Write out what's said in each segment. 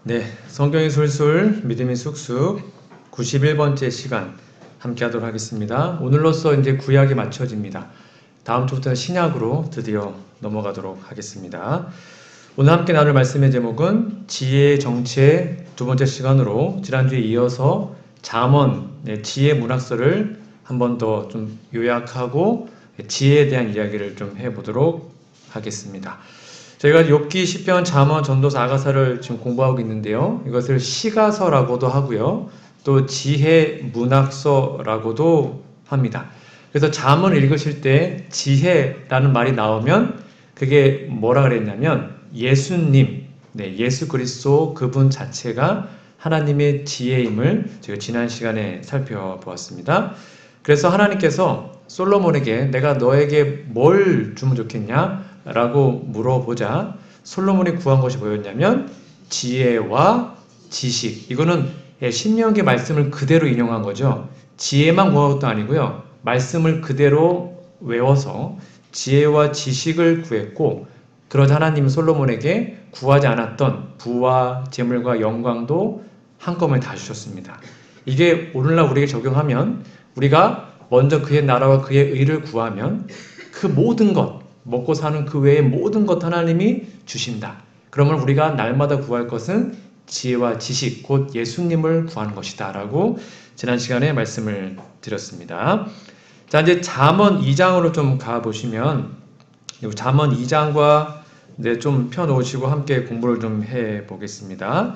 네, 성경이 술술 믿음이 쑥쑥 91번째 시간 함께 하도록 하겠습니다. 오늘로써 이제 구약이 맞춰집니다. 다음 주부터 신약으로 드디어 넘어가도록 하겠습니다. 오늘 함께 나눌 말씀의 제목은 지혜의 정체 두 번째 시간으로 지난주에 이어서 잠언 지혜 문학서를 한 번 더 좀 요약하고 지혜에 대한 이야기를 좀 해보도록 하겠습니다. 저희가 욥기, 시편, 잠언, 전도서, 아가서를 지금 공부하고 있는데요. 이것을 시가서라고도 하고요. 또 지혜 문학서라고도 합니다. 그래서 잠언을 읽으실 때 지혜라는 말이 나오면 그게 뭐라 그랬냐면 예수님, 예수 그리스도 그분 자체가 하나님의 지혜임을 저희가 지난 시간에 살펴보았습니다. 그래서 하나님께서 솔로몬에게 내가 너에게 뭘 주면 좋겠냐? 라고 물어보자 솔로몬이 구한 것이 뭐였냐면 지혜와 지식. 이거는 신명기 말씀을 그대로 인용한 거죠. 지혜만 구한 것도 아니고요. 말씀을 그대로 외워서 지혜와 지식을 구했고, 그러자 하나님은 솔로몬에게 구하지 않았던 부와 재물과 영광도 한꺼번에 다 주셨습니다. 이게 오늘날 우리에게 적용하면 우리가 먼저 그의 나라와 그의 의를 구하면 그 모든 것, 먹고 사는 그 외의 모든 것 하나님이 주신다. 그러면 우리가 날마다 구할 것은 지혜와 지식, 곧 예수님을 구하는 것이다 라고 지난 시간에 말씀을 드렸습니다. 자, 이제 잠언 2장으로 좀 가보시면 잠언 2장과 좀 펴놓으시고 함께 공부를 좀 해보겠습니다.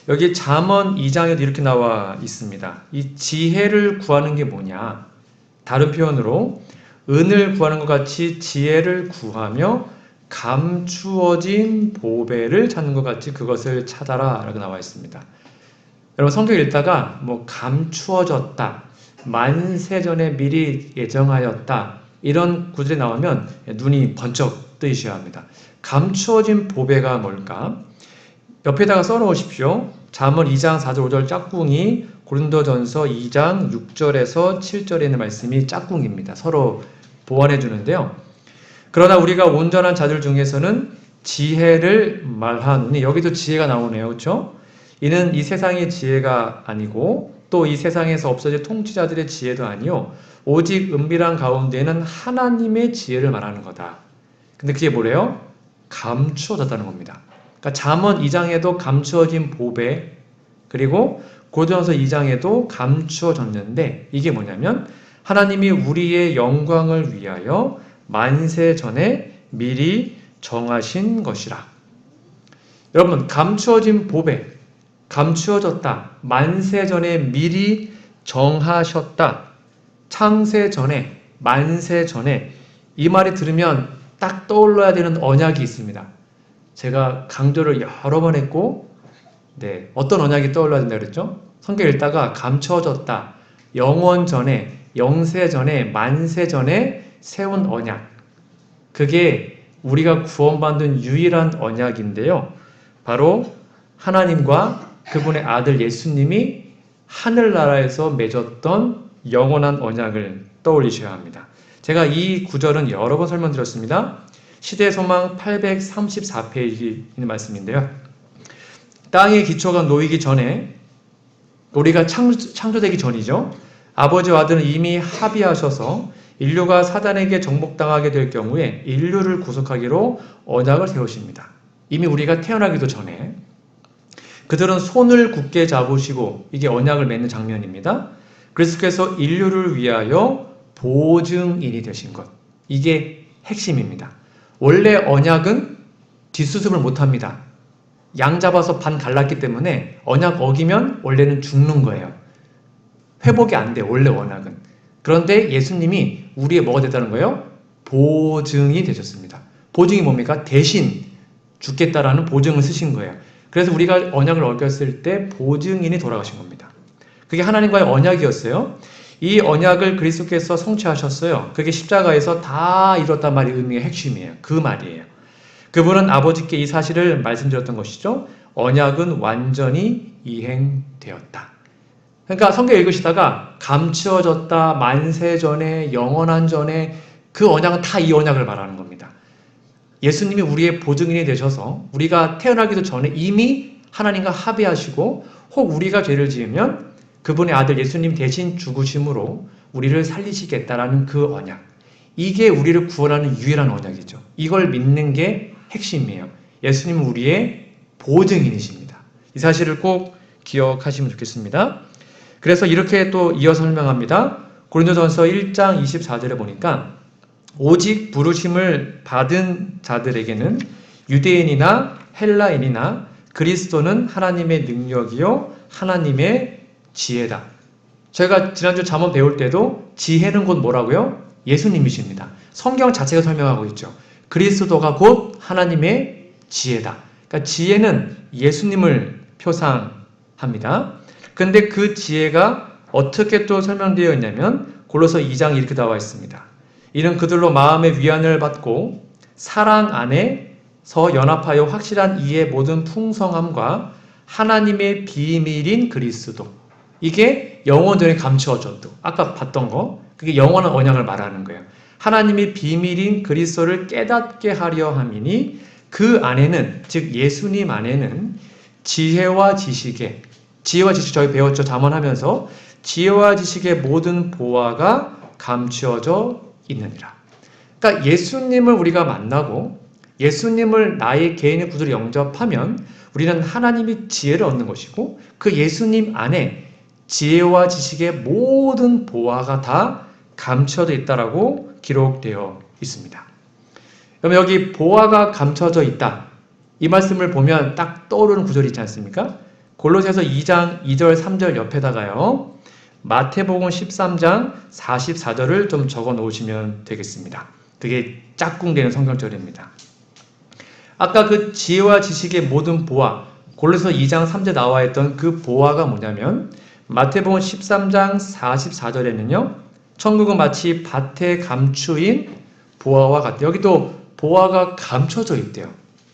여기 잠언 2장에도 이렇게 나와 있습니다. 이 지혜를 구하는 게 뭐냐? 다른 표현으로 은을 구하는 것 같이 지혜를 구하며 감추어진 보배를 찾는 것 같이 그것을 찾아라 라고 나와 있습니다. 여러분 성경 읽다가 감추어졌다, 만세전에 미리 예정하였다 이런 구절이 나오면 눈이 번쩍 뜨이셔야 합니다. 감추어진 보배가 뭘까? 옆에다가 써놓으십시오. 잠언 2장 4절 5절 짝꿍이 고린도전서 2장 6절에서 7절에 있는 말씀이 짝꿍입니다. 서로 보완해 주는데요. 그러나 우리가 온전한 자들 중에서는 지혜를 말하노니, 여기도 지혜가 나오네요. 그렇죠? 이는 이 세상의 지혜가 아니고 또 이 세상에서 없어질 통치자들의 지혜도 아니요 오직 은밀한 가운데에는 하나님의 지혜를 말하는 거다. 근데 그게 뭐래요? 감추어졌다는 겁니다. 그러니까 잠언 2장에도 감추어진 보배, 그리고 고린도전서 2장에도 감추어졌는데 이게 뭐냐면 하나님이 우리의 영광을 위하여 만세 전에 미리 정하신 것이라. 여러분, 감추어진 보배, 감추어졌다, 만세 전에 미리 정하셨다, 창세 전에, 만세 전에, 이 말이 들으면 딱 떠올라야 되는 언약이 있습니다. 제가 강조를 여러 번 했고, 어떤 언약이 떠올라야 된다 그랬죠? 성경 읽다가 감추어졌다, 영원 전에, 영세 전에, 만세 전에 세운 언약. 그게 우리가 구원받는 유일한 언약인데요. 바로 하나님과 그분의 아들 예수님이 하늘나라에서 맺었던 영원한 언약을 떠올리셔야 합니다. 제가 이 구절은 여러 번 설명드렸습니다. 시대소망 834페이지 있는 말씀인데요. 땅의 기초가 놓이기 전에, 우리가 창조되기 전이죠. 아버지와 아들은 이미 합의하셔서 인류가 사단에게 정복당하게 될 경우에 인류를 구속하기로 언약을 세우십니다. 이미 우리가 태어나기도 전에 그들은 손을 굳게 잡으시고, 이게 언약을 맺는 장면입니다. 그리스도께서 인류를 위하여 보증인이 되신 것, 이게 핵심입니다. 원래 언약은 뒷수습을 못합니다. 양 잡아서 반 갈랐기 때문에 언약 어기면 원래는 죽는 거예요. 회복이 안 돼, 원래 언약은. 그런데 예수님이 우리의 뭐가 됐다는 거예요? 보증이 되셨습니다. 보증이 뭡니까? 대신 죽겠다라는 보증을 쓰신 거예요. 그래서 우리가 언약을 어겼을 때 보증인이 돌아가신 겁니다. 그게 하나님과의 언약이었어요. 이 언약을 그리스도께서 성취하셨어요. 그게 십자가에서 다 이뤘단 말이 의미의 핵심이에요. 그 말이에요. 그분은 아버지께 이 사실을 말씀드렸던 것이죠. 언약은 완전히 이행되었다. 그러니까 성경 읽으시다가 감추어졌다, 만세 전에, 영원한 전에, 그 언약은 다 이 언약을 말하는 겁니다. 예수님이 우리의 보증인이 되셔서 우리가 태어나기도 전에 이미 하나님과 합의하시고 혹 우리가 죄를 지으면 그분의 아들 예수님 대신 죽으심으로 우리를 살리시겠다라는 그 언약. 이게 우리를 구원하는 유일한 언약이죠. 이걸 믿는 게 핵심이에요. 예수님은 우리의 보증인이십니다. 이 사실을 꼭 기억하시면 좋겠습니다. 그래서 이렇게 또 이어서 설명합니다. 고린도전서 1장 24절에 보니까 오직 부르심을 받은 자들에게는 유대인이나 헬라인이나 그리스도는 하나님의 능력이요 하나님의 지혜다. 저희가 지난주 잠언 배울 때도 지혜는 곧 뭐라고요? 예수님이십니다. 성경 자체가 설명하고 있죠. 그리스도가 곧 하나님의 지혜다. 그러니까 지혜는 예수님을 표상합니다. 그런데 그 지혜가 어떻게 또 설명되어 있냐면 골로새 2장 이렇게 나와 있습니다. 이는 그들로 마음의 위안을 받고 사랑 안에서 연합하여 확실한 이의 모든 풍성함과 하나님의 비밀인 그리스도. 이게 영원전에 감추어졌도. 아까 봤던 거. 그게 영원한 언약을 말하는 거예요. 하나님의 비밀인 그리스도를 깨닫게 하려 함이니 그 안에는, 즉 예수님 안에는 지혜와 지식 저희 배웠죠. 잠언하면서 지혜와 지식의 모든 보화가 감추어져 있느니라. 그러니까 예수님을 우리가 만나고 예수님을 나의 개인의 구주로 영접하면 우리는 하나님의 지혜를 얻는 것이고 그 예수님 안에 지혜와 지식의 모든 보화가 다 감춰져 있다라고 기록되어 있습니다. 그럼 여기 보화가 감춰져 있다. 이 말씀을 보면 딱 떠오르는 구절이 있지 않습니까? 골로새서 2장 2절 3절 옆에다가요. 마태복음 13장 44절을 좀 적어 놓으시면 되겠습니다. 그게 짝꿍되는 성경절입니다. 아까 그 지혜와 지식의 모든 보화, 골로새서 2장 3절에 나와 있던 그 보화가 뭐냐면 마태복음 13장 44절에는요. 천국은 마치 밭에 감추인 보화와 같다. 여기도 보화가 감춰져 있대요.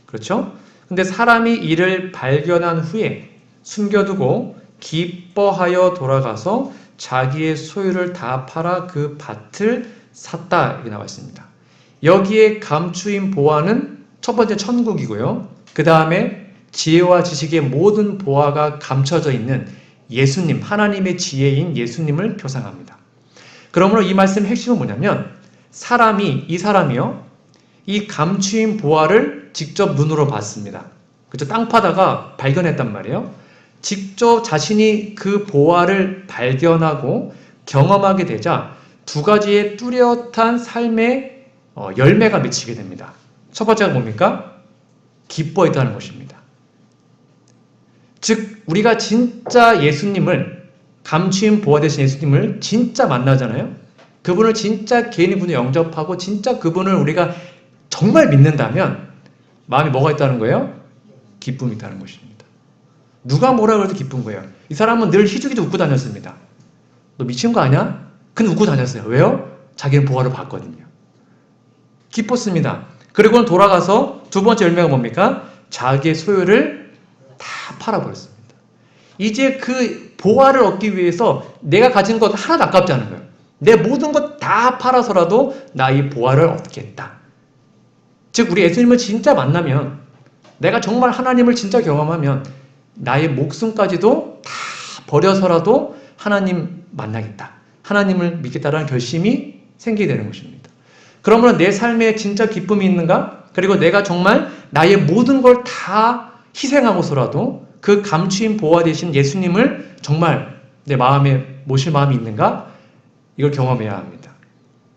그렇죠? 근데 사람이 이를 발견한 후에 숨겨두고 기뻐하여 돌아가서 자기의 소유를 다 팔아 그 밭을 샀다. 이렇게 나와 있습니다. 여기에 감추인 보화는 첫 번째 천국이고요. 그 다음에 지혜와 지식의 모든 보화가 감춰져 있는 예수님, 하나님의 지혜인 예수님을 표상합니다. 그러므로 이 말씀의 핵심은 뭐냐면 이 사람이요. 이 감추인 보화를 직접 눈으로 봤습니다. 그렇죠? 땅 파다가 발견했단 말이에요. 직접 자신이 그 보화를 발견하고 경험하게 되자 두 가지의 뚜렷한 삶의 열매가 맺히게 됩니다. 첫 번째가 뭡니까? 기뻐했다는 것입니다. 즉 우리가 진짜 예수님을 감추인 보화 되신 예수님을 진짜 만나잖아요. 그분을 진짜 개인의 분을 영접하고 진짜 그분을 우리가 정말 믿는다면 마음이 뭐가 있다는 거예요? 기쁨이 있다는 것입니다. 누가 뭐라 그래도 기쁜 거예요. 이 사람은 늘 희죽이죽 웃고 다녔습니다. 너 미친 거 아니야? 근데 웃고 다녔어요. 왜요? 자기는 보화를 봤거든요. 기뻤습니다. 그리고는 돌아가서 두 번째 열매가 뭡니까? 자기의 소유를 다 팔아버렸습니다. 이제 그 보화를 얻기 위해서 내가 가진 것 하나도 아깝지 않은 거예요. 내 모든 것 다 팔아서라도 나 이 보화를 얻겠다. 즉 우리 예수님을 진짜 만나면 내가 정말 하나님을 진짜 경험하면 나의 목숨까지도 다 버려서라도 하나님 만나겠다. 하나님을 믿겠다라는 결심이 생기게 되는 것입니다. 그러면 내 삶에 진짜 기쁨이 있는가? 그리고 내가 정말 나의 모든 걸 다 희생하고서라도 그 감추인 보화 되신 예수님을 정말 내 마음에 모실 마음이 있는가? 이걸 경험해야 합니다.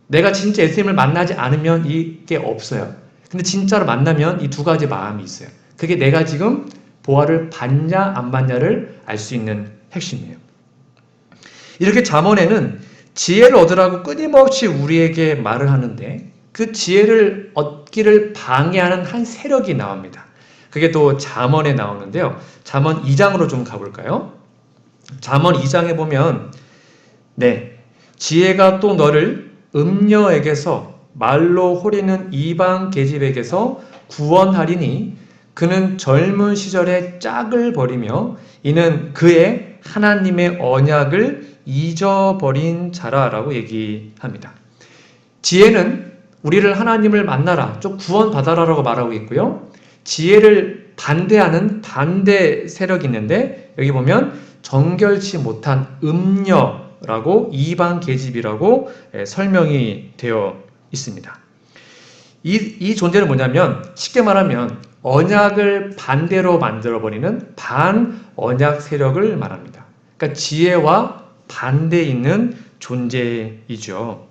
내가 진짜 예수님을 만나지 않으면 이게 없어요. 근데 진짜로 만나면 이 두 가지 마음이 있어요. 그게 내가 지금 보화를 받냐 안 받냐를 알 수 있는 핵심이에요. 이렇게 잠언에는 지혜를 얻으라고 끊임없이 우리에게 말을 하는데 그 지혜를 얻기를 방해하는 한 세력이 나옵니다. 그게 또 잠언에 나오는데요. 잠언 2장으로 좀 가볼까요? 잠언 2장에 보면 지혜가 또 너를 음녀에게서 말로 호리는 이방 계집에게서 구원하리니 그는 젊은 시절에 짝을 버리며 이는 그의 하나님의 언약을 잊어버린 자라라고 얘기합니다. 지혜는 우리를 하나님을 만나라, 좀 구원받아라라고 말하고 있고요. 지혜를 반대하는 반대 세력이 있는데 여기 보면 정결치 못한 음녀라고 이방 계집이라고 설명이 되어 있습니다. 이 존재는 뭐냐면 쉽게 말하면 언약을 반대로 만들어버리는 반언약 세력을 말합니다. 그러니까 지혜와 반대에 있는 존재이죠.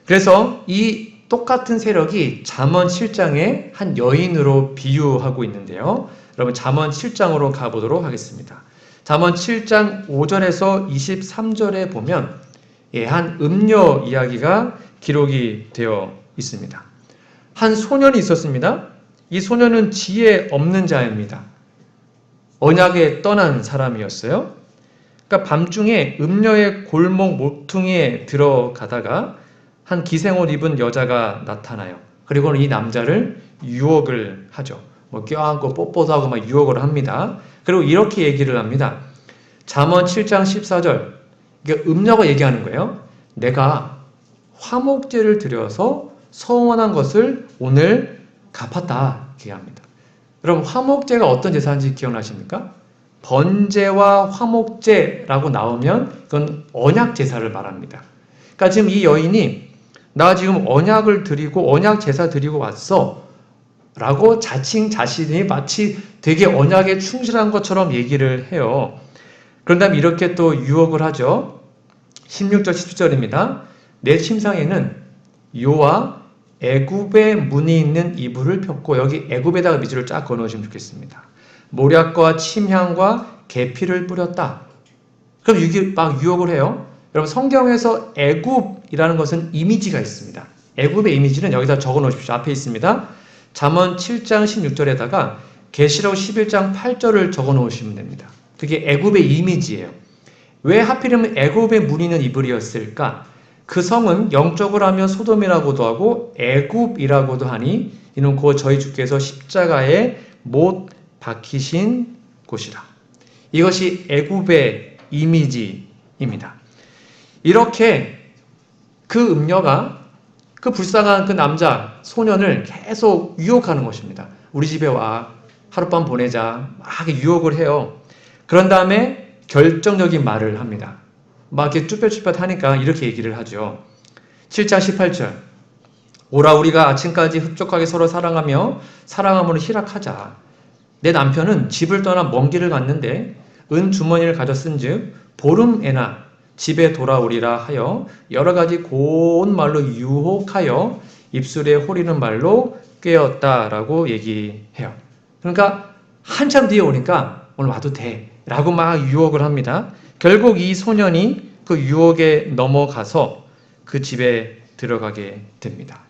그래서 이 똑같은 세력이 잠언 7장의 한 여인으로 비유하고 있는데요. 여러분 잠언 7장으로 가보도록 하겠습니다. 잠언 7장 5절에서 23절에 보면 한 음녀 이야기가 기록이 되어 있습니다. 한 소년이 있었습니다. 이 소년은 지혜 없는 자입니다. 언약에 떠난 사람이었어요. 그러니까 밤중에 음녀의 골목 모퉁이에 들어가다가 한 기생옷 입은 여자가 나타나요. 그리고는 이 남자를 유혹을 하죠. 껴안고 뽀뽀도 하고 막 유혹을 합니다. 그리고 이렇게 얘기를 합니다. 잠언 7장 14절. 이게 음녀가 얘기하는 거예요. 내가 화목제를 드려서 서원한 것을 오늘 갚았다. 이렇게 합니다. 여러분 화목제가 어떤 제사인지 기억나십니까? 번제와 화목제라고 나오면 그건 언약 제사를 말합니다. 그러니까 지금 이 여인이 나 지금 언약을 드리고 언약 제사 드리고 왔어 라고 자칭 자신이 마치 되게 언약에 충실한 것처럼 얘기를 해요. 그런 다음에 이렇게 또 유혹을 하죠. 16절 17절입니다. 내 침상에는 요와 애굽의 문이 있는 이불을 폈고 여기 애굽에다가 밑줄을 쫙 그어놓으시면 좋겠습니다. 모략과 침향과 계피를 뿌렸다. 그럼 이게 막 유혹을 해요. 여러분 성경에서 애굽이라는 것은 이미지가 있습니다. 애굽의 이미지는 여기다 적어 놓으십시오. 앞에 있습니다. 잠언 7장 16절에다가 계시록 11장 8절을 적어 놓으시면 됩니다. 그게 애굽의 이미지예요. 왜 하필이면 애굽의 무늬는 이불이었을까? 그 성은 영적으로 하면 소돔이라고도 하고 애굽이라고도 하니 이는 곧 저희 주께서 십자가에 못 박히신 곳이라. 이것이 애굽의 이미지입니다. 이렇게 그 음녀가 그 불쌍한 그 남자, 소년을 계속 유혹하는 것입니다. 우리 집에 와. 하룻밤 보내자. 막 유혹을 해요. 그런 다음에 결정적인 말을 합니다. 막 이렇게 쭈뼛쭈뼛 하니까 이렇게 얘기를 하죠. 7장 18절. 오라 우리가 아침까지 흡족하게 서로 사랑하며 사랑함으로 희락하자. 내 남편은 집을 떠나 먼 길을 갔는데 은 주머니를 가졌은 즉 보름에나 집에 돌아오리라 하여 여러 가지 고운 말로 유혹하여 입술에 호리는 말로 꿰었다라고 얘기해요. 그러니까 한참 뒤에 오니까 오늘 와도 돼 라고 막 유혹을 합니다. 결국 이 소년이 그 유혹에 넘어가서 그 집에 들어가게 됩니다.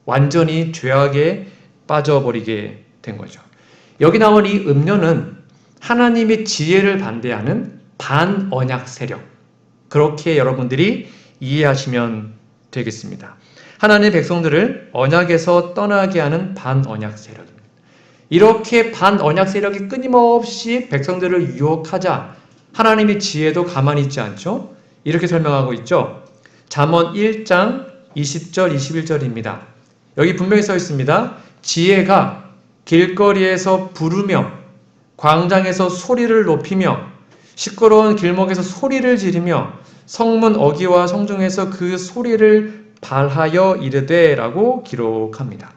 완전히 죄악에 빠져버리게 된 거죠. 여기 나온 이 음녀는 하나님의 지혜를 반대하는 반언약 세력. 그렇게 여러분들이 이해하시면 되겠습니다. 하나님의 백성들을 언약에서 떠나게 하는 반언약 세력입니다. 이렇게 반언약 세력이 끊임없이 백성들을 유혹하자 하나님의 지혜도 가만히 있지 않죠? 이렇게 설명하고 있죠. 잠언 1장 20절 21절입니다. 여기 분명히 써 있습니다. 지혜가 길거리에서 부르며 광장에서 소리를 높이며 시끄러운 길목에서 소리를 지르며 성문 어귀와 성중에서 그 소리를 발하여 이르되 라고 기록합니다.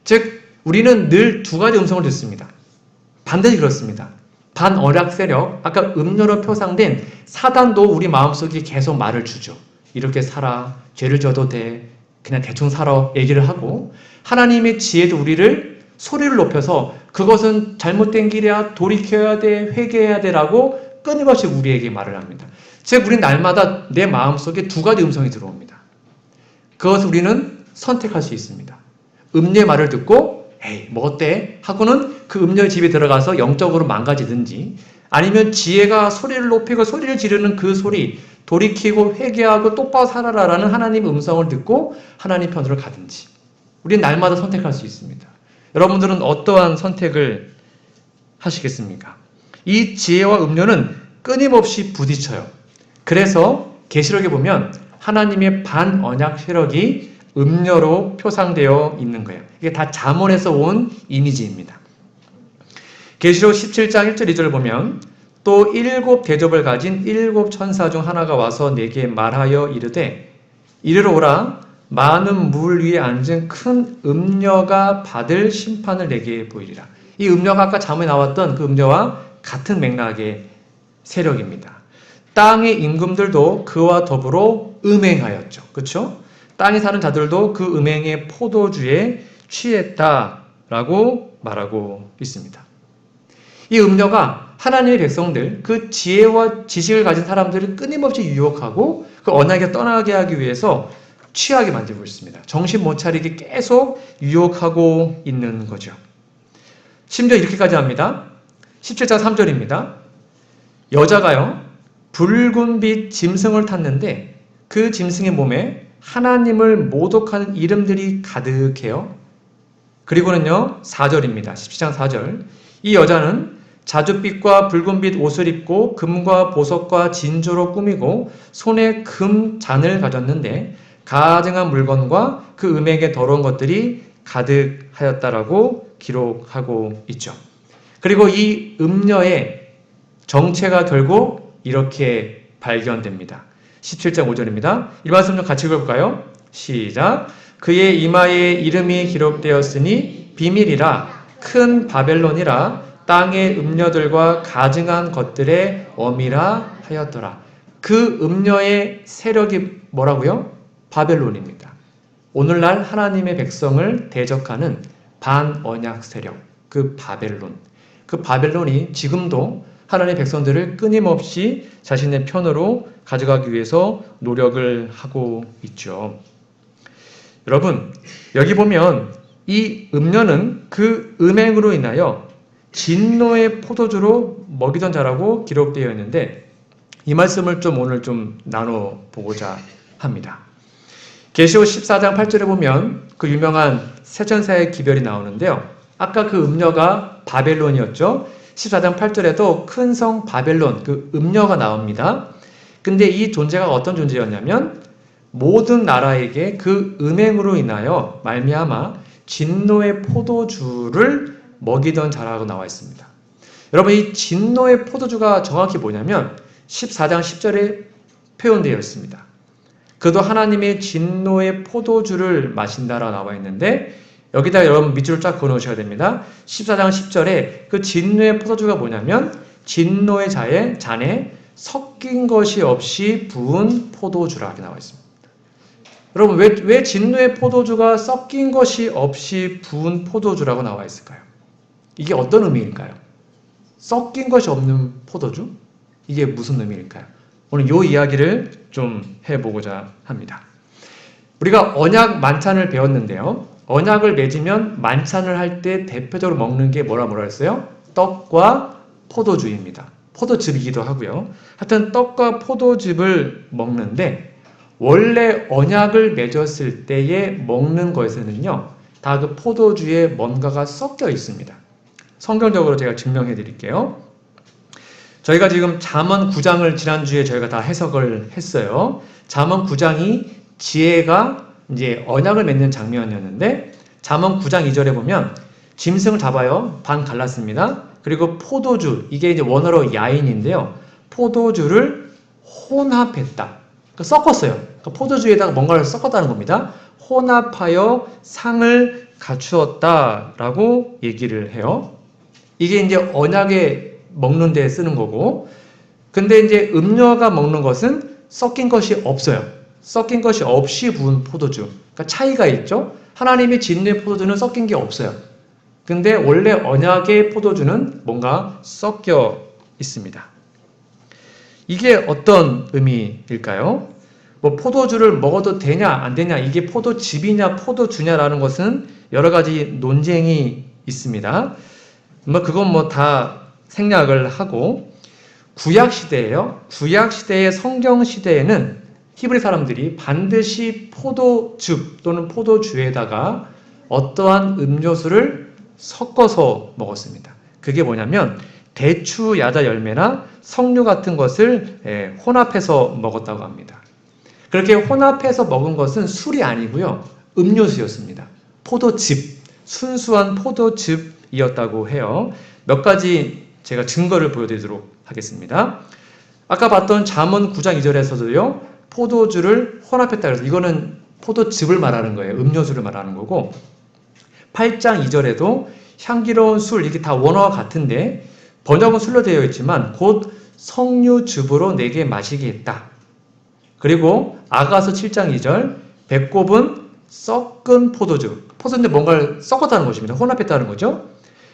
즉 우리는 늘 두 가지 음성을 듣습니다. 반드시 그렇습니다. 반언약 세력, 아까 음료로 표상된 사단도 우리 마음속에 계속 말을 주죠. 이렇게 살아, 죄를 져도 돼, 그냥 대충 살아 얘기를 하고 하나님의 지혜도 우리를 소리를 높여서 그것은 잘못된 길이야, 돌이켜야 돼, 회개해야 돼 라고 끊임없이 우리에게 말을 합니다. 즉 우리는 날마다 내 마음속에 두 가지 음성이 들어옵니다. 그것을 우리는 선택할 수 있습니다. 음료의 말을 듣고 에이 뭐 어때? 하고는 그 음료의 집에 들어가서 영적으로 망가지든지 아니면 지혜가 소리를 높이고 소리를 지르는 그 소리 돌이키고 회개하고 똑바로 살아라라는 하나님 음성을 듣고 하나님 편으로 가든지 우리는 날마다 선택할 수 있습니다. 여러분들은 어떠한 선택을 하시겠습니까? 이 지혜와 음료는 끊임없이 부딪혀요. 그래서 계시록에 보면 하나님의 반언약 세력이 음료로 표상되어 있는 거예요. 이게 다 잠언에서 온 이미지입니다. 계시록 17장 1절 2절을 보면 또 7 대접을 가진 7 천사 중 하나가 와서 내게 말하여 이르되 이리로 오라 많은 물 위에 앉은 큰 음녀가 받을 심판을 내게 보이리라. 이 음녀가 아까 잠언에 나왔던 그 음녀와 같은 맥락의 세력입니다. 땅의 임금들도 그와 더불어 음행하였죠. 그렇죠? 땅에 사는 자들도 그 음행의 포도주에 취했다라고 말하고 있습니다. 이 음녀가 하나님의 백성들, 그 지혜와 지식을 가진 사람들을 끊임없이 유혹하고 그 언약에 떠나게 하기 위해서 취하게 만들고 있습니다. 정신 못 차리게 계속 유혹하고 있는 거죠. 심지어 이렇게까지 합니다. 17장 3절입니다. 여자가요, 붉은 빛 짐승을 탔는데 그 짐승의 몸에 하나님을 모독하는 이름들이 가득해요. 그리고는요, 4절입니다. 17장 4절. 이 여자는 자줏빛과 붉은빛 옷을 입고 금과 보석과 진주로 꾸미고 손에 금 잔을 가졌는데 가증한 물건과 그 음행에 더러운 것들이 가득하였다라고 기록하고 있죠. 그리고 이 음녀의 정체가 결국 이렇게 발견됩니다. 17장 5절입니다. 이 말씀 좀 같이 읽어볼까요? 시작. 그의 이마에 이름이 기록되었으니 비밀이라 큰 바벨론이라 땅의 음녀들과 가증한 것들의 어미라 하였더라. 그 음녀의 세력이 뭐라고요? 바벨론입니다. 오늘날 하나님의 백성을 대적하는 반언약 세력, 그 바벨론. 그 바벨론이 지금도 하나님의 백성들을 끊임없이 자신의 편으로 가져가기 위해서 노력을 하고 있죠. 여러분, 여기 보면 이 음녀는 그 음행으로 인하여 진노의 포도주로 먹이던 자라고 기록되어 있는데 이 말씀을 오늘 나눠보고자 합니다. 계시록 14장 8절에 보면 그 유명한 세천사의 기별이 나오는데요. 아까 그 음녀가 바벨론이었죠. 14장 8절에도 큰 성 바벨론, 그 음녀가 나옵니다. 근데 이 존재가 어떤 존재였냐면 모든 나라에게 그 음행으로 인하여 말미암아 진노의 포도주를 먹이던 자라고 나와 있습니다. 여러분, 이 진노의 포도주가 정확히 뭐냐면 14장 10절에 표현되어 있습니다. 그도 하나님의 진노의 포도주를 마신다라고 나와 있는데 여기다 여러분 밑줄을 쫙 그어놓으셔야 됩니다. 14장 10절에 그 진노의 포도주가 뭐냐면 진노의 잔에 섞인 것이 없이 부은 포도주라 이렇게 나와 있습니다. 여러분, 왜 진노의 포도주가 섞인 것이 없이 부은 포도주라고 나와 있을까요? 이게 어떤 의미일까요? 섞인 것이 없는 포도주? 이게 무슨 의미일까요? 오늘 이 이야기를 좀 해보고자 합니다. 우리가 언약 만찬을 배웠는데요. 언약을 맺으면 만찬을 할 때 대표적으로 먹는 게 뭐라 했어요? 떡과 포도주입니다. 포도즙이기도 하고요. 하여튼 떡과 포도즙을 먹는데 원래 언약을 맺었을 때에 먹는 것에는요. 다 그 포도주에 뭔가가 섞여 있습니다. 성경적으로 제가 증명해 드릴게요. 저희가 지금 잠언 9장을 지난주에 저희가 다 해석을 했어요. 잠언 9장이 지혜가 이제 언약을 맺는 장면이었는데 잠언 9장 2절에 보면 짐승을 잡아요. 반 갈랐습니다. 그리고 포도주, 이게 이제 원어로 야인인데요. 포도주를 혼합했다. 그러니까 섞었어요. 그러니까 포도주에다가 뭔가를 섞었다는 겁니다. 혼합하여 상을 갖추었다라고 얘기를 해요. 이게 이제 언약에 먹는 데 쓰는 거고, 근데 이제 음료가 먹는 것은 섞인 것이 없어요. 섞인 것이 없이 부은 포도주. 그러니까 차이가 있죠. 하나님의 진리의 포도주는 섞인 게 없어요. 근데 원래 언약의 포도주는 뭔가 섞여 있습니다. 이게 어떤 의미일까요? 뭐 포도주를 먹어도 되냐 안 되냐, 이게 포도즙이냐 포도주냐라는 것은 여러 가지 논쟁이 있습니다. 그건 다 생략을 하고, 구약 시대예요. 구약 시대의 성경 시대에는 히브리 사람들이 반드시 포도즙 또는 포도주에다가 어떠한 음료수를 섞어서 먹었습니다. 그게 뭐냐면 대추, 야자 열매나 석류 같은 것을 혼합해서 먹었다고 합니다. 그렇게 혼합해서 먹은 것은 술이 아니고요. 음료수였습니다. 포도즙, 순수한 포도즙이었다고 해요. 몇 가지 제가 증거를 보여드리도록 하겠습니다. 아까 봤던 잠언 9장 2절에서도요. 포도주를 혼합했다 그래서 이거는 포도즙을 말하는 거예요. 음료수를 말하는 거고 8장 2절에도 향기로운 술, 이게 다 원어와 같은데 번역은 술로 되어 있지만 곧 석류즙으로 내게 마시게 했다. 그리고 아가서 7장 2절 배꼽은 썩은 포도즙, 포도인데 뭔가를 썩었다는 것입니다. 혼합했다는 거죠.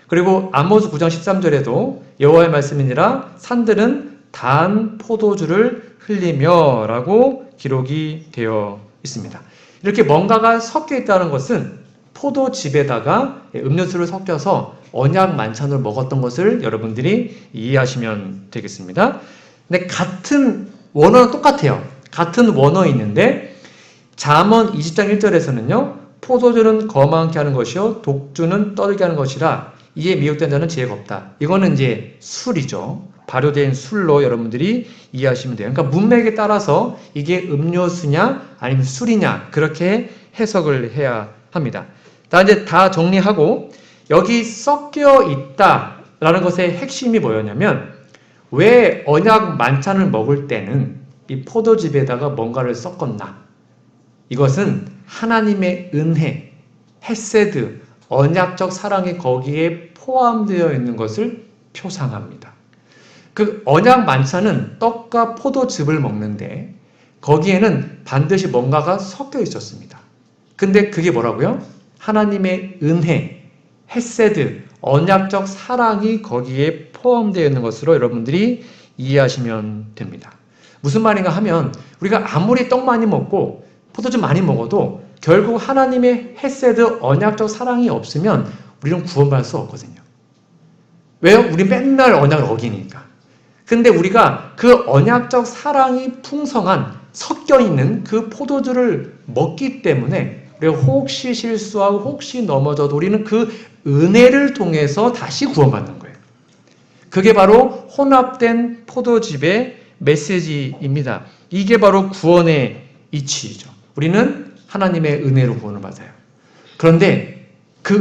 그리고 아모스 9장 13절에도 여호와의 말씀이니라 산들은 단 포도주를 흘리며 라고 기록이 되어 있습니다. 이렇게 뭔가가 섞여 있다는 것은 포도즙에다가 음료수를 섞여서 언약 만찬을 먹었던 것을 여러분들이 이해하시면 되겠습니다. 근데 같은 원어는 똑같아요. 같은 원어 있는데 잠언 20장 1절에서는요. 포도주는 거만케 하는 것이요 독주는 떠들게 하는 것이라 이에 미혹된 자는 지혜가 없다. 이거는 이제 술이죠. 발효된 술로 여러분들이 이해하시면 돼요. 그러니까 문맥에 따라서 이게 음료수냐 아니면 술이냐 그렇게 해석을 해야 합니다. 이제 다 정리하고 여기 섞여 있다라는 것의 핵심이 뭐였냐면 왜 언약 만찬을 먹을 때는 이 포도즙에다가 뭔가를 섞었나? 이것은 하나님의 은혜, 헤세드, 언약적 사랑이 거기에 포함되어 있는 것을 표상합니다. 그 언약 만찬은 떡과 포도즙을 먹는데 거기에는 반드시 뭔가가 섞여 있었습니다. 근데 그게 뭐라고요? 하나님의 은혜, 헤세드, 언약적 사랑이 거기에 포함되어 있는 것으로 여러분들이 이해하시면 됩니다. 무슨 말인가 하면 우리가 아무리 떡 많이 먹고 포도즙 많이 먹어도 결국 하나님의 헤세드, 언약적 사랑이 없으면 우리는 구원받을 수 없거든요. 왜요? 우리 맨날 언약을 어기니까. 근데 우리가 그 언약적 사랑이 풍성한 섞여 있는 그 포도주를 먹기 때문에 우리가 혹시 실수하고 혹시 넘어져도 우리는 그 은혜를 통해서 다시 구원받는 거예요. 그게 바로 혼합된 포도즙의 메시지입니다. 이게 바로 구원의 이치이죠. 우리는 하나님의 은혜로 구원을 받아요. 그런데 그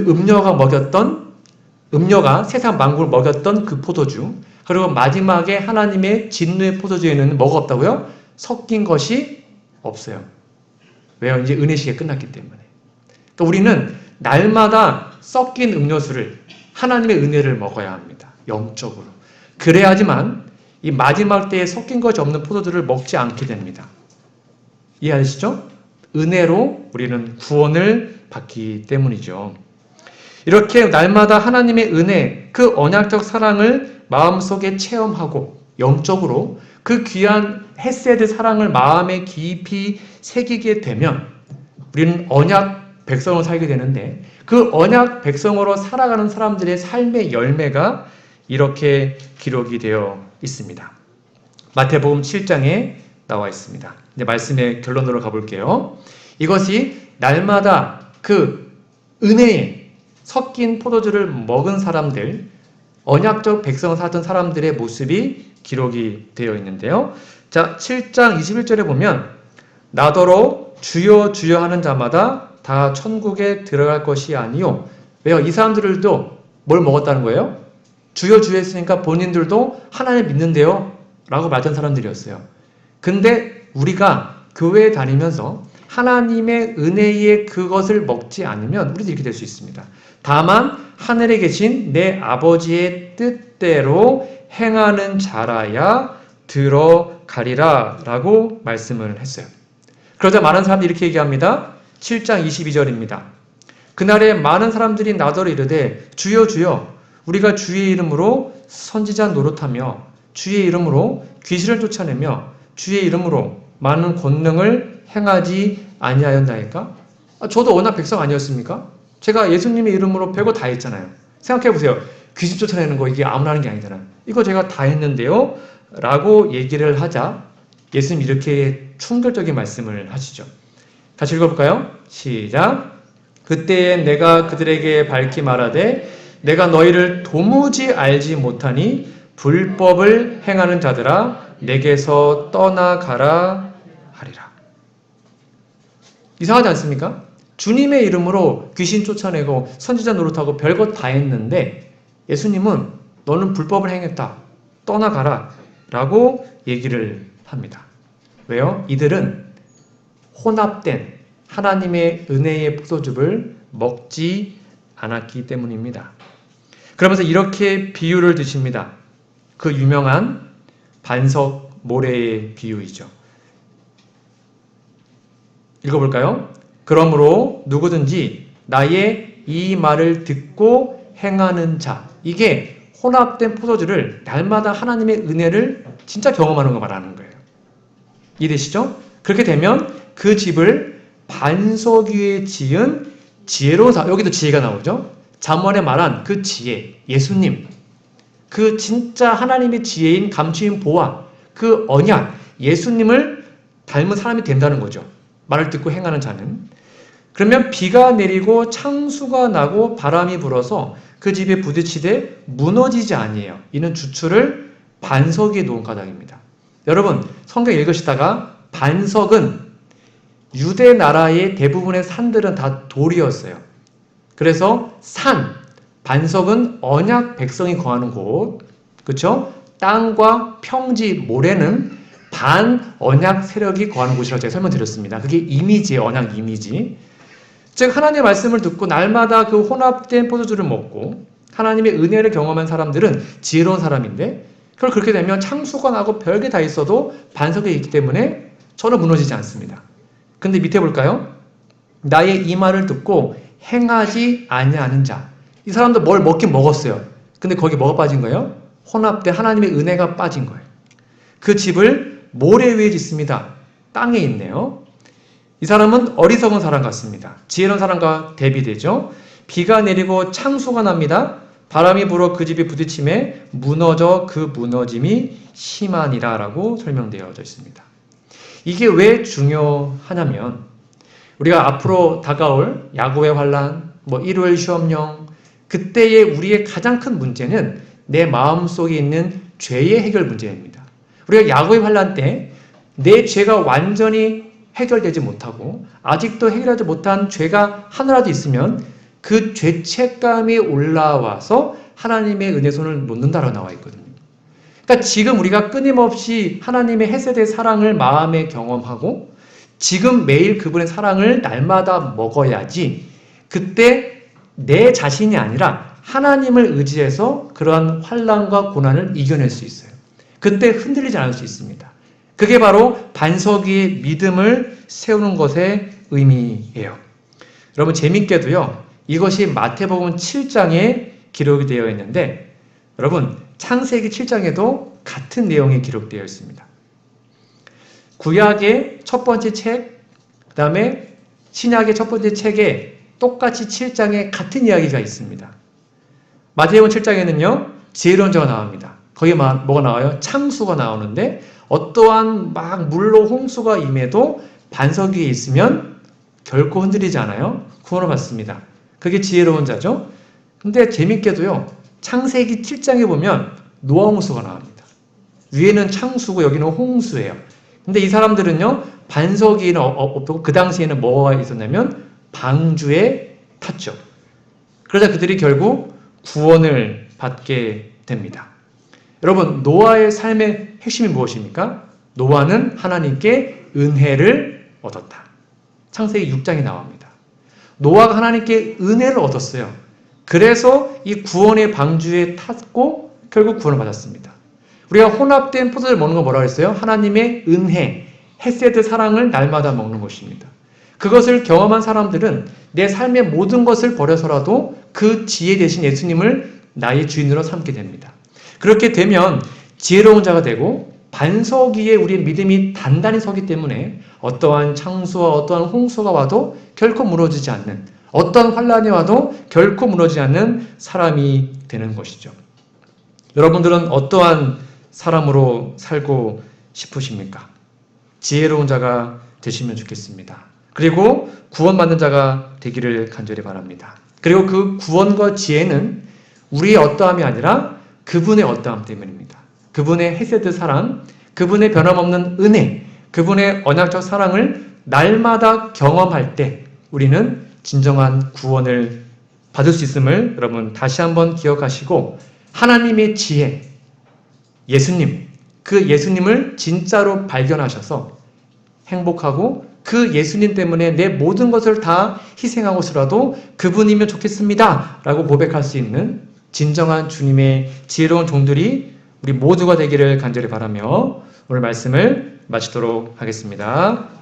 음료가 세상 만국을 먹였던 그 포도주, 그리고 마지막에 하나님의 진노의 포도주에는 뭐가 없다고요? 섞인 것이 없어요. 왜요? 이제 은혜 시기가 끝났기 때문에. 그러니까 우리는 날마다 섞인 음료수를 하나님의 은혜를 먹어야 합니다. 영적으로. 그래야지만 이 마지막 때에 섞인 것이 없는 포도주를 먹지 않게 됩니다. 이해하시죠? 은혜로 우리는 구원을 받기 때문이죠. 이렇게 날마다 하나님의 은혜, 그 언약적 사랑을 마음속에 체험하고 영적으로 그 귀한 헤세드 사랑을 마음에 깊이 새기게 되면 우리는 언약 백성으로 살게 되는데 그 언약 백성으로 살아가는 사람들의 삶의 열매가 이렇게 기록이 되어 있습니다. 마태복음 7장에 나와 있습니다. 이제 말씀의 결론으로 가볼게요. 이것이 날마다 그 은혜에 섞인 포도주를 먹은 사람들, 언약적 백성을 살던 사람들의 모습이 기록이 되어 있는데요. 자, 7장 21절에 보면 나더러 주여 주여 하는 자마다 다 천국에 들어갈 것이 아니요. 왜요? 이 사람들도 뭘 먹었다는 거예요? 주여 주여 했으니까 본인들도 하나님 믿는데요 라고 말했던 사람들이었어요. 근데 우리가 교회에 다니면서 하나님의 은혜의 그것을 먹지 않으면 우리도 이렇게 될 수 있습니다. 다만 하늘에 계신 내 아버지의 뜻대로 행하는 자라야 들어가리라 라고 말씀을 했어요. 그러자 많은 사람들이 이렇게 얘기합니다. 7장 22절입니다. 그날에 많은 사람들이 나더러 이르되 주여 주여 우리가 주의 이름으로 선지자 노릇하며 주의 이름으로 귀신을 쫓아내며 주의 이름으로 많은 권능을 행하지 아니하였나이까? 저도 언약 백성 아니었습니까? 제가 예수님의 이름으로 별거 다 했잖아요. 생각해보세요. 귀신 쫓아내는 거 이게 아무나 하는 게 아니잖아요. 이거 제가 다 했는데요 라고 얘기를 하자 예수님 이렇게 충격적인 말씀을 하시죠. 같이 읽어볼까요? 시작. 그때에 내가 그들에게 밝히 말하되 내가 너희를 도무지 알지 못하니 불법을 행하는 자들아 내게서 떠나가라 하리라. 이상하지 않습니까? 주님의 이름으로 귀신 쫓아내고 선지자 노릇하고 별것 다 했는데 예수님은 너는 불법을 행했다. 떠나가라. 라고 얘기를 합니다. 왜요? 이들은 혼합된 하나님의 은혜의 포도즙을 먹지 않았기 때문입니다. 그러면서 이렇게 비유를 드십니다. 그 유명한 반석 모래의 비유이죠. 읽어볼까요? 그러므로 누구든지 나의 이 말을 듣고 행하는 자, 이게 혼합된 포도주를 날마다 하나님의 은혜를 진짜 경험하는 거 말하는 거예요. 이해되시죠? 그렇게 되면 그 집을 반석 위에 지은 지혜로운 사람, 여기도 지혜가 나오죠? 잠언에 말한 그 지혜, 예수님, 그 진짜 하나님의 지혜인 감추인 보화, 그 언약, 예수님을 닮은 사람이 된다는 거죠. 말을 듣고 행하는 자는. 그러면 비가 내리고 창수가 나고 바람이 불어서 그 집에 부딪히되 무너지지 아니에요. 이는 주추를 반석 위에 놓은 까닭입니다. 여러분, 성경 읽으시다가 반석은 유대 나라의 대부분의 산들은 다 돌이었어요. 그래서 산, 반석은 언약 백성이 거하는 곳, 그렇죠? 땅과 평지, 모래는 반언약 세력이 거하는 곳이라고 제가 설명드렸습니다. 그게 이미지예요. 언약 이미지. 즉 하나님의 말씀을 듣고 날마다 그 혼합된 포도주를 먹고 하나님의 은혜를 경험한 사람들은 지혜로운 사람인데 그걸 그렇게 되면 창수가 나고 별게 다 있어도 반석에 있기 때문에 전혀 무너지지 않습니다. 근데 밑에 볼까요? 나의 이 말을 듣고 행하지 아니하는 자. 이 사람도 뭘 먹긴 먹었어요. 근데 거기 뭐가 빠진 거예요? 혼합된 하나님의 은혜가 빠진 거예요. 그 집을 모래 위에 짓습니다. 땅에 있네요. 이 사람은 어리석은 사람 같습니다. 지혜로운 사람과 대비되죠. 비가 내리고 창수가 납니다. 바람이 불어 그 집이 부딪힘에 무너져 그 무너짐이 심하니라 라고 설명되어져 있습니다. 이게 왜 중요하냐면 우리가 앞으로 다가올 야고의 환난, 일요일 시험령, 그때의 우리의 가장 큰 문제는 내 마음속에 있는 죄의 해결 문제입니다. 우리가 야고의 환난 때 내 죄가 완전히 해결되지 못하고 아직도 해결하지 못한 죄가 하나라도 있으면 그 죄책감이 올라와서 하나님의 은혜 손을 놓는다라고 나와 있거든요. 그러니까 지금 우리가 끊임없이 하나님의 헤세드의 사랑을 마음에 경험하고 지금 매일 그분의 사랑을 날마다 먹어야지 그때 내 자신이 아니라 하나님을 의지해서 그러한 환난과 고난을 이겨낼 수 있어요. 그때 흔들리지 않을 수 있습니다. 그게 바로 반석 위에 믿음을 세우는 것의 의미예요. 여러분 재밌게도요. 이것이 마태복음 7장에 기록이 되어 있는데 여러분 창세기 7장에도 같은 내용이 기록되어 있습니다. 구약의 첫 번째 책, 그 다음에 신약의 첫 번째 책에 똑같이 7장에 같은 이야기가 있습니다. 마태복음 7장에는요. 지혜로운 자가 나옵니다. 거기에 뭐가 나와요? 창수가 나오는데 어떠한 막 물로 홍수가 임해도 반석 위에 있으면 결코 흔들리지 않아요. 구원을 받습니다. 그게 지혜로운 자죠. 근데 재밌게도요. 창세기 7장에 보면 노아 홍수가 나옵니다. 위에는 창수고 여기는 홍수예요. 근데 이 사람들은요. 반석 위에는 없고 그 당시에는 뭐가 있었냐면 방주에 탔죠. 그러자 그들이 결국 구원을 받게 됩니다. 여러분 노아의 삶의 핵심이 무엇입니까? 노아는 하나님께 은혜를 얻었다. 창세기 6장에 나옵니다. 노아가 하나님께 은혜를 얻었어요. 그래서 이 구원의 방주에 탔고 결국 구원을 받았습니다. 우리가 혼합된 포도를 먹는 거 뭐라고 했어요? 하나님의 은혜, 헤세드 사랑을 날마다 먹는 것입니다. 그것을 경험한 사람들은 내 삶의 모든 것을 버려서라도 그 지혜 대신 예수님을 나의 주인으로 삼게 됩니다. 그렇게 되면 지혜로운 자가 되고 반석 위에 우리의 믿음이 단단히 서기 때문에 어떠한 창수와 어떠한 홍수가 와도 결코 무너지지 않는 어떠한 환난이 와도 결코 무너지지 않는 사람이 되는 것이죠. 여러분들은 어떠한 사람으로 살고 싶으십니까? 지혜로운 자가 되시면 좋겠습니다. 그리고 구원받는 자가 되기를 간절히 바랍니다. 그리고 그 구원과 지혜는 우리의 어떠함이 아니라 그분의 어떠함 때문입니다. 그분의 헤세드 사랑, 그분의 변함없는 은혜, 그분의 언약적 사랑을 날마다 경험할 때 우리는 진정한 구원을 받을 수 있음을 여러분 다시 한번 기억하시고 하나님의 지혜, 예수님, 그 예수님을 진짜로 발견하셔서 행복하고 그 예수님 때문에 내 모든 것을 다 희생하고서라도 그분이면 좋겠습니다 라고 고백할 수 있는 진정한 주님의 지혜로운 종들이 우리 모두가 되기를 간절히 바라며 오늘 말씀을 마치도록 하겠습니다.